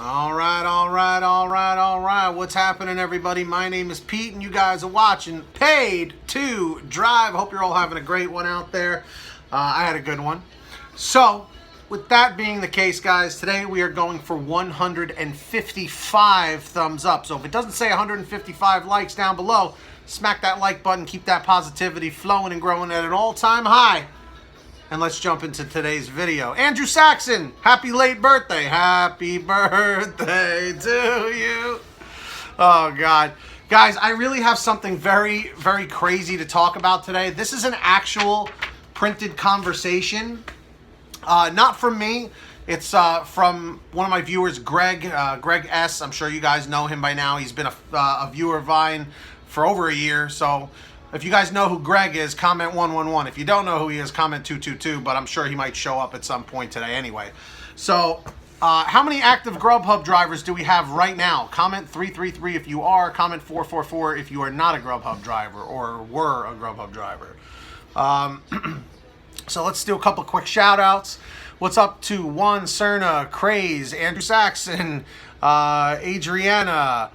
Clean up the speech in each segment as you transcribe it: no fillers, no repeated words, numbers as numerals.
All right, all right, all right, all right. What's happening, everybody? My name is Pete, and you guys are watching Paid to Drive. Hope you're all having a great one out there. I had a good one. So, with that being the case, guys, today we are going for 155 thumbs up. So if it doesn't say 155 likes down below, smack that like button, keep that positivity flowing and growing at an all-time high. And let's jump into today's video. Andrew Saxon, happy late birthday. Happy birthday to you. Oh, God. Guys, I really have something very, very crazy to talk about today. This is an actual printed conversation. Not from me. It's from one of my viewers, Greg S. I'm sure you guys know him by now. He's been a viewer of mine for over a year. So if you guys know who Greg is, comment 111. If you don't know who he is, comment 222. But I'm sure he might show up at some point today anyway. So how many active GrubHub drivers do we have right now? Comment 333 if you are. Comment 444 if you are not a GrubHub driver or were a GrubHub driver. So let's do a couple quick shout outs. What's up to Juan Cerna, Craze, Andrew Saxon, Adriana,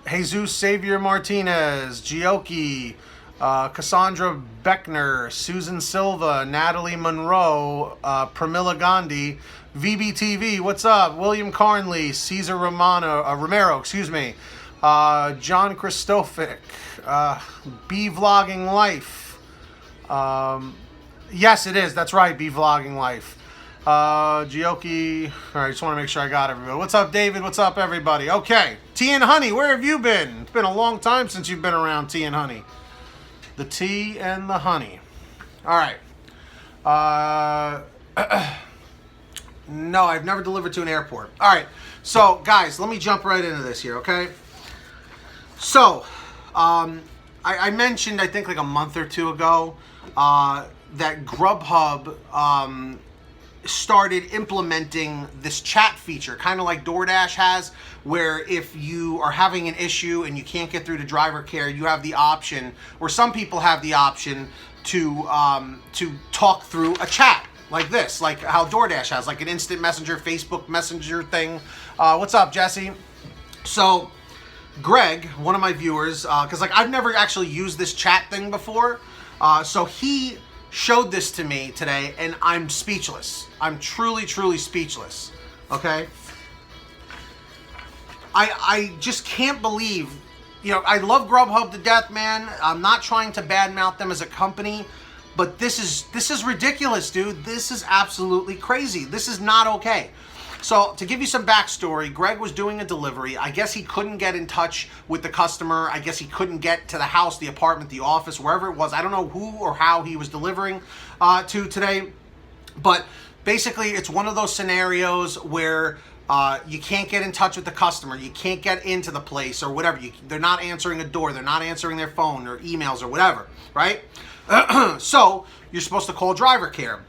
Jesus Xavier Martinez, Gioki, Cassandra Beckner, Susan Silva, Natalie Monroe, Pramila Gandhi, VBTV, what's up? William Carnley, Cesar Romero, excuse me, John Christophic, B Vlogging Life. Yes, it is. That's right. Be Vlogging Life. Gioki. All right, just want to make sure I got everybody. What's up, David? What's up, everybody? Okay. Tea and Honey, where have you been? It's been a long time since you've been around, Tea and Honey. The tea and the honey. All right. No, I've never delivered to an airport. All right. So, guys, let me jump right into this here, okay? So, I mentioned, I think like a month or two ago, that GrubHub started implementing this chat feature, kind of like DoorDash has, where if you are having an issue and you can't get through to driver care, you have the option, or some people have the option to talk through a chat like this, like how DoorDash has, like an instant messenger, Facebook Messenger thing. What's up, Jesse? So Greg, one of my viewers, because like I've never actually used this chat thing before, so he showed this to me today, and I'm speechless. I'm truly, truly speechless. Okay? I just can't believe, you know, I love GrubHub to death, man. I'm not trying to badmouth them as a company, but this is ridiculous, dude. This is absolutely crazy. This is not okay. So, to give you some backstory, Greg was doing a delivery. I guess he couldn't get in touch with the customer. I guess he couldn't get to the house, the apartment, the office, wherever it was. I don't know who or how he was delivering to today. But basically, it's one of those scenarios where you can't get in touch with the customer. You can't get into the place or whatever. They're not answering a door. They're not answering their phone or emails or whatever, right? So, you're supposed to call driver care.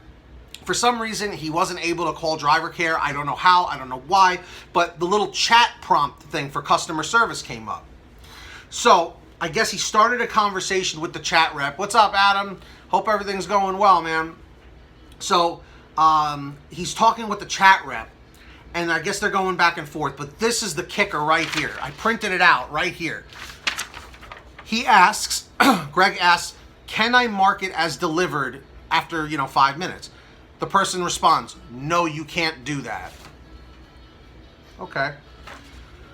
For some reason, he wasn't able to call driver care. I don't know how, I don't know why, but the little chat prompt thing for customer service came up. So I guess he started a conversation with the chat rep. What's up, Adam? Hope everything's going well, man. So he's talking with the chat rep, and I guess they're going back and forth, but this is the kicker right here. I printed it out right here. He asks, Greg asks, can I mark it as delivered after, 5 minutes? The person responds, no, you can't do that. Okay.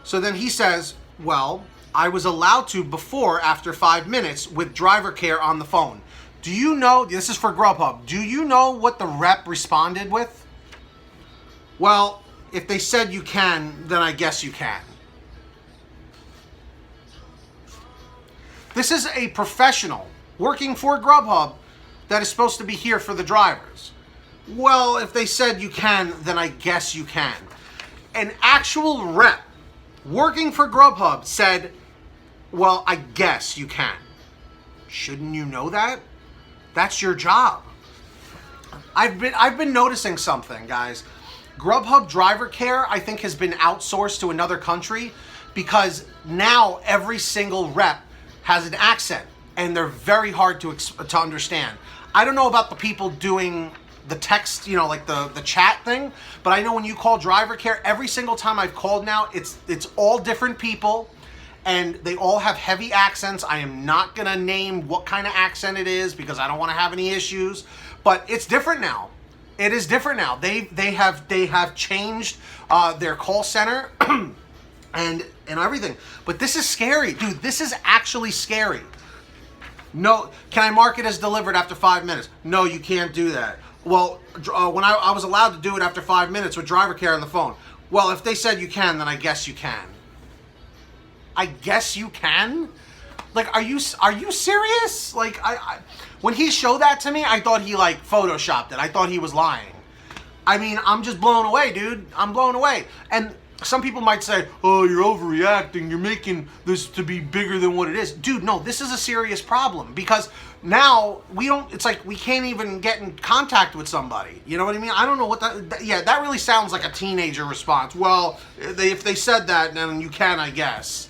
So then he says, well, I was allowed to before after 5 minutes with driver care on the phone. Do you know, this is for GrubHub, do you know what the rep responded with? Well, if they said you can, then I guess you can. This is a professional working for GrubHub that is supposed to be here for the drivers. Well, if they said you can, then I guess you can. An actual rep working for GrubHub said, well, I guess you can. Shouldn't you know that? That's your job. I've been noticing something, guys. GrubHub driver care, I think, has been outsourced to another country because now every single rep has an accent and they're very hard to understand. I don't know about the people doing the text, you know, like the chat thing. But I know when you call driver care, every single time I've called now, it's all different people, and they all have heavy accents. I am not gonna name what kind of accent it is because I don't want to have any issues. But it's different now. It is different now. They have changed their call center and everything. But this is scary, dude. This is actually scary. No, can I mark it as delivered after 5 minutes? No, you can't do that. Well, when I was allowed to do it after 5 minutes with driver care on the phone. Well, if they said you can, then I guess you can. I guess you can? Like, are you serious? Like, when he showed that to me, I thought he like photoshopped it. I thought he was lying. I mean, I'm just blown away, dude. I'm blown away. And some people might say, oh, you're overreacting. You're making this to be bigger than what it is. Dude, no, this is a serious problem because now it's like we can't even get in contact with somebody. You know what I mean? I don't know what that really sounds like a teenager response. Well, if they said that, then you can, I guess.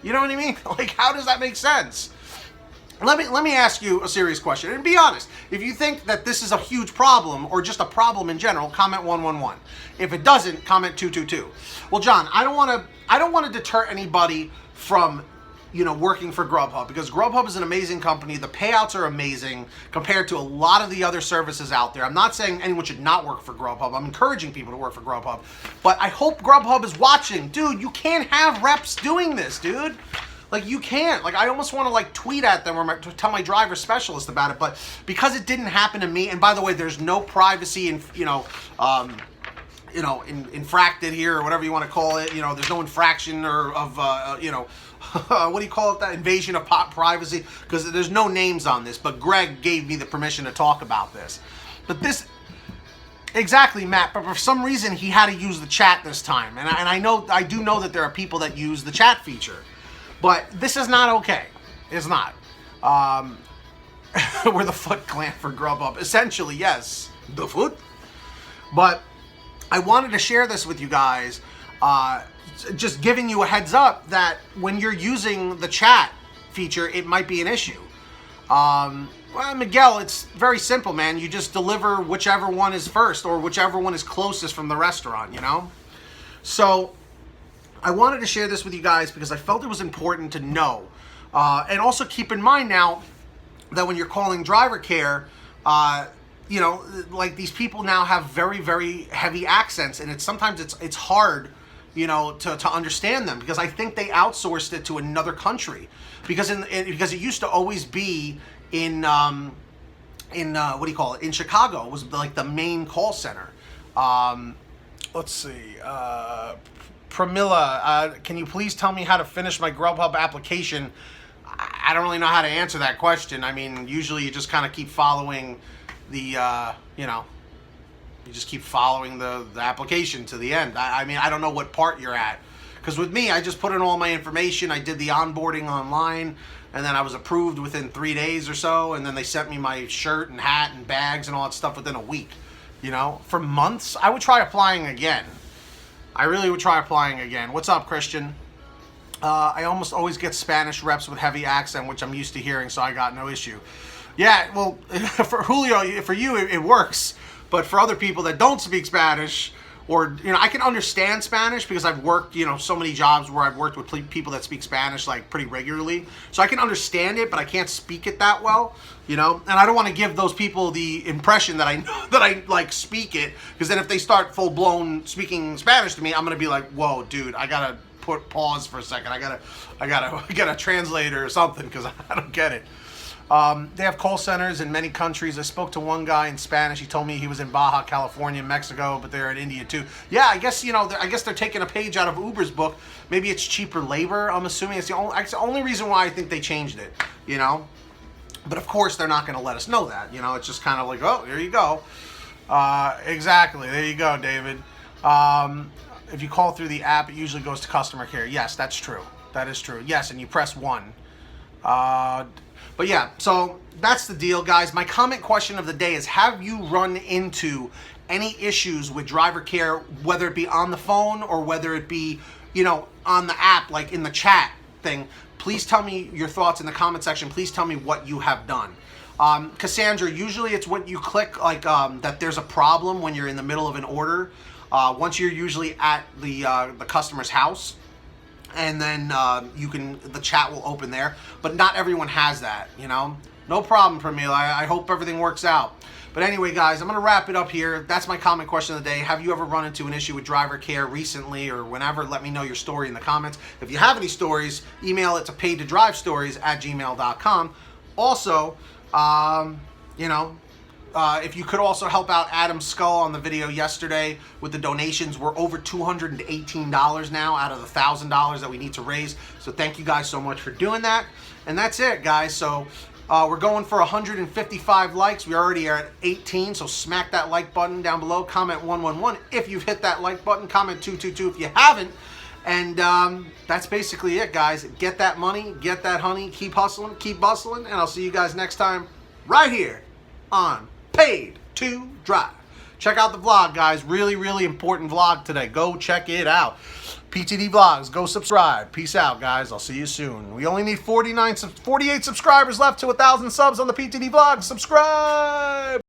You know what I mean? Like, how does that make sense? Let me ask you a serious question, and be honest. If you think that this is a huge problem or just a problem in general, comment 111. If it doesn't, comment 222. Well, John, I don't want to deter anybody from, you know, working for GrubHub because GrubHub is an amazing company. The payouts are amazing compared to a lot of the other services out there. I'm not saying anyone should not work for GrubHub. I'm encouraging people to work for GrubHub, but I hope GrubHub is watching. Dude, you can't have reps doing this, dude. Like, you can't. Like, I almost want to, like, tweet at them or tell my driver specialist about it. But because it didn't happen to me, and by the way, there's no privacy in, infracted here or whatever you want to call it. You know, there's no infraction or of, what do you call it? That invasion of privacy? Because there's no names on this. But Greg gave me the permission to talk about this. But this... Exactly, Matt, but for some reason he had to use the chat this time. And I do know that there are people that use the chat feature. But this is not okay. It's not. We're the Foot Clan for GrubHub. Essentially, yes. The Foot. But I wanted to share this with you guys. Just giving you a heads up that when you're using the chat feature, it might be an issue. Well, Miguel, it's very simple, man. You just deliver whichever one is first or whichever one is closest from the restaurant, you know? So... I wanted to share this with you guys because I felt it was important to know. And also keep in mind now that when you're calling driver care, you know, like these people now have very, very heavy accents, and sometimes it's hard, you know, to understand them because I think they outsourced it to another country because because it used to always be in what do you call it? In Chicago. It was like the main call center. Let's see. Pramila, can you please tell me how to finish my GrubHub application? I don't really know how to answer that question. I mean, usually you just kind of keep following the, you know, you just keep following the application to the end. I mean, I don't know what part you're at. Because with me, I just put in all my information. I did the onboarding online, and then I was approved within 3 days or so, and then they sent me my shirt and hat and bags and all that stuff within a week. You know, for months, I would try applying again. I really would try applying again. What's up, Christian? I almost always get Spanish reps with heavy accent, which I'm used to hearing, so I got no issue. Yeah, well, for Julio, for you, it works. But for other people that don't speak Spanish, or, you know, I can understand Spanish because I've worked, you know, so many jobs where I've worked with people that speak Spanish, like, pretty regularly. So I can understand it, but I can't speak it that well, you know? And I don't want to give those people the impression that I like, speak it, because then if they start full-blown speaking Spanish to me, I'm going to be like, whoa, dude, I got to pause for a second. I gotta get a translator or something, because I don't get it. They have call centers in many countries. I spoke to one guy in Spanish. He told me he was in Baja California, Mexico, but they're in India too. Yeah, I guess, you know, I guess they're taking a page out of Uber's book. Maybe it's cheaper labor, I'm assuming. It's the only reason why I think they changed it, you know? But of course, they're not going to let us know that, you know? It's just kind of like, oh, there you go. Exactly. There you go, David. If you call through the app, it usually goes to customer care. Yes, that's true. That is true. Yes, and you press 1. But yeah, so that's the deal, guys. My comment question of the day is, have you run into any issues with driver care, whether it be on the phone or whether it be, you know, on the app, like in the chat thing? Please tell me your thoughts in the comment section. Please tell me what you have done. Cassandra, usually it's when you click like that there's a problem when you're in the middle of an order. Once you're usually at the customer's house, and then the chat will open there. But not everyone has that, you know. No problem, Pramila. I hope everything works out. But anyway, guys, I'm going to wrap it up here. That's my comment question of the day. Have you ever run into an issue with driver care recently or whenever? Let me know your story in the comments. If you have any stories, email it to PaidToDriveStories@gmail.com. Also, you know, if you could also help out Adam Skull on the video yesterday with the donations. We're over $218 now out of the $1,000 that we need to raise. So thank you guys so much for doing that. And that's it, guys. So we're going for 155 likes. We already are at 18, so smack that like button down below. Comment 111 if you've hit that like button. Comment 222 if you haven't. And that's basically it, guys. Get that money, get that honey, keep hustling, keep bustling, and I'll see you guys next time right here on Paid to Drive. Check out the vlog, guys. Really, really important vlog today. Go check it out. PTD Vlogs. Go subscribe. Peace out, guys. I'll see you soon. We only need 48 subscribers left to 1,000 subs on the PTD Vlogs. Subscribe!